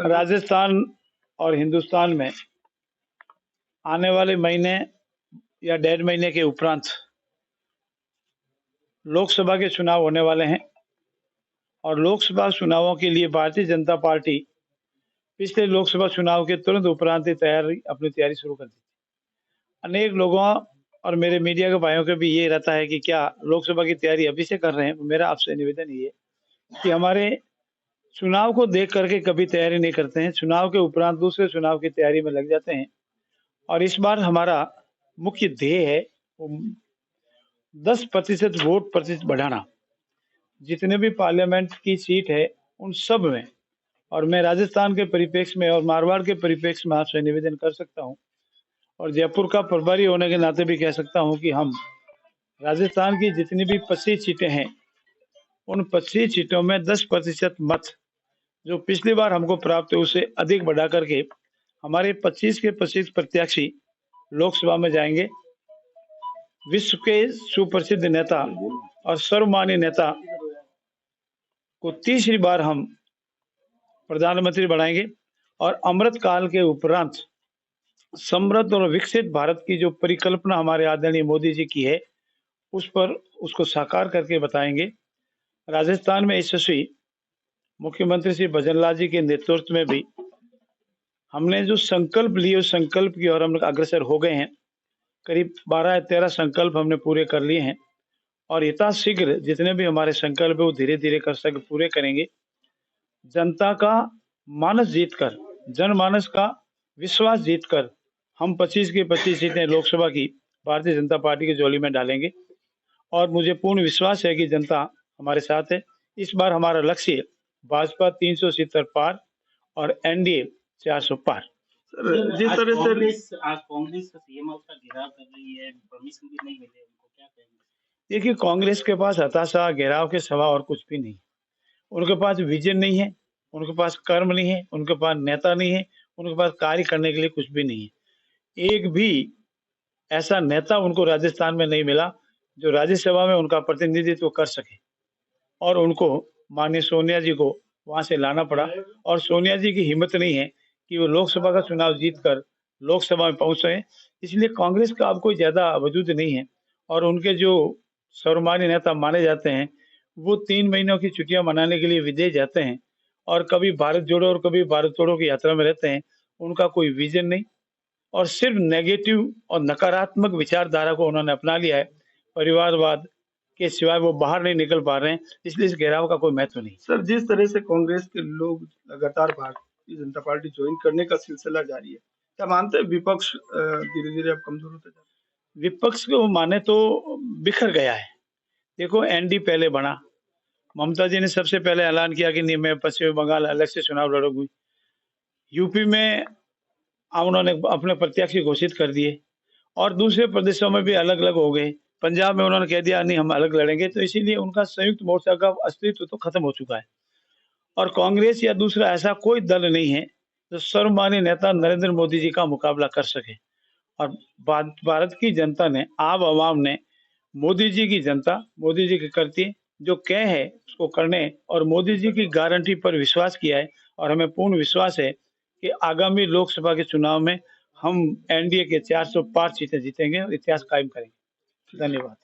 राजस्थान और हिंदुस्तान में आने वाले महीने या 1.5 महीने के उपरांत लोकसभा के चुनाव होने वाले हैं और लोकसभा चुनावों के लिए भारतीय जनता पार्टी पिछले लोकसभा चुनाव के तुरंत उपरांत ही अपनी तैयारी शुरू कर दी। अनेक लोगों और मेरे मीडिया के भाइयों के भी ये रहता है कि क्या लोकसभा की तैयारी अभी से कर रहे हैं। मेरा आपसे निवेदन ये है कि हमारे चुनाव को देख करके कभी तैयारी नहीं करते हैं, चुनाव के उपरांत दूसरे चुनाव की तैयारी में लग जाते हैं। और इस बार हमारा मुख्य ध्येय है वो 10% वोट प्रतिशत बढ़ाना। जितने भी पार्लियामेंट की सीट है उन सब में, और मैं राजस्थान के परिप्रेक्ष्य में और मारवाड़ के परिप्रेक्ष्य में आपसे निवेदन कर सकता हूं और जयपुर का प्रभारी होने के नाते भी कह सकता हूं कि हम राजस्थान की जितनी भी 25 सीटें हैं उन 25 सीटों में 10% मत जो पिछली बार हमको प्राप्त है उससे अधिक बढ़ा करके हमारे 25 के 25 प्रत्याशी लोकसभा में जाएंगे। विश्व के सुप्रसिद्ध नेता और सर्वमान्य नेता को तीसरी बार हम प्रधानमंत्री बनाएंगे और अमृत काल के उपरांत समृद्ध और विकसित भारत की जो परिकल्पना हमारे आदरणीय मोदी जी की है उस पर उसको साकार करके बताएंगे। राजस्थान में यशस्वी मुख्यमंत्री श्री भजनलाल जी के नेतृत्व में भी हमने जो संकल्प लिए उस संकल्प की ओर हम लोग अग्रसर हो गए हैं। करीब 12 या 13 संकल्प हमने पूरे कर लिए हैं और यथाशीघ्र जितने भी हमारे संकल्प है वो धीरे धीरे कर सके पूरे करेंगे। जनता का मानस जीतकर, जनमानस का विश्वास जीतकर हम 25 की 25 सीटें लोकसभा की भारतीय जनता पार्टी की झोली में डालेंगे और मुझे पूर्ण विश्वास है कि जनता हमारे साथ है। इस बार हमारा लक्ष्य भाजपा 370 पार और एनडीए 400 पार। जिस तरह से कांग्रेस का सीएम हाउस का घेराव कर रही है, परमिशन भी नहीं मिले, उनको क्या कहेंगे? देखिए, कांग्रेस के पास हताशा घेराव के सिवा और कुछ भी नहीं। उनके पास विजन नहीं है, उनके पास कर्म नहीं है, उनके पास नेता नहीं है, उनके पास कार्य करने के लिए कुछ भी नहीं है। एक भी ऐसा नेता उनको राजस्थान में नहीं मिला जो राज्यसभा में उनका प्रतिनिधित्व कर सके और उनको माननीय सोनिया जी को वहां से लाना पड़ा और सोनिया जी की हिम्मत नहीं है कि वो लोकसभा का चुनाव जीतकर लोकसभा में पहुंचे। इसलिए कांग्रेस का अब कोई ज्यादा वजूद नहीं है और उनके जो सर्वमान्य नेता माने जाते हैं वो 3 महीनों की छुट्टियां मनाने के लिए विदेश जाते हैं और कभी भारत जोड़ो और कभी भारत तोड़ो की यात्रा में रहते हैं। उनका कोई विजन नहीं और सिर्फ नेगेटिव और नकारात्मक विचारधारा को उन्होंने अपना लिया है। परिवारवाद के सिवाय वो बाहर नहीं निकल पा रहे हैं, इसलिए इस घेराव का कोई महत्व नहीं। सर, जिस तरह से कांग्रेस के लोग लगातार भारतीय जनता पार्टी ज्वाइन करने का सिलसिला जारी है, क्या मानते हैं विपक्ष धीरे धीरे अब कमजोर होता जा रहा है? विपक्ष को माने तो बिखर गया है। देखो, एनडी पहले बना, ममता जी ने सबसे पहले ऐलान किया कि नहीं मैं पश्चिम बंगाल अलग से चुनाव लड़ूंगी। यूपी में उन्होंने अपने प्रत्याशी घोषित कर दिए और दूसरे प्रदेशों में भी अलग अलग हो गए। पंजाब में उन्होंने कह दिया नहीं हम अलग लड़ेंगे, तो इसीलिए उनका संयुक्त मोर्चा का अस्तित्व तो खत्म हो चुका है। और कांग्रेस या दूसरा ऐसा कोई दल नहीं है जो सर्वमान्य नेता नरेंद्र मोदी जी का मुकाबला कर सके। और भारत की जनता ने, आवाम ने मोदी जी की जनता, मोदी जी के करती जो कह है उसको करने और मोदी जी की गारंटी पर विश्वास किया है और हमें पूर्ण विश्वास है कि आगामी लोकसभा के चुनाव में हम एनडीए के 400 पार सीटें जीतेंगे और इतिहास कायम करेंगे। धन्यवाद।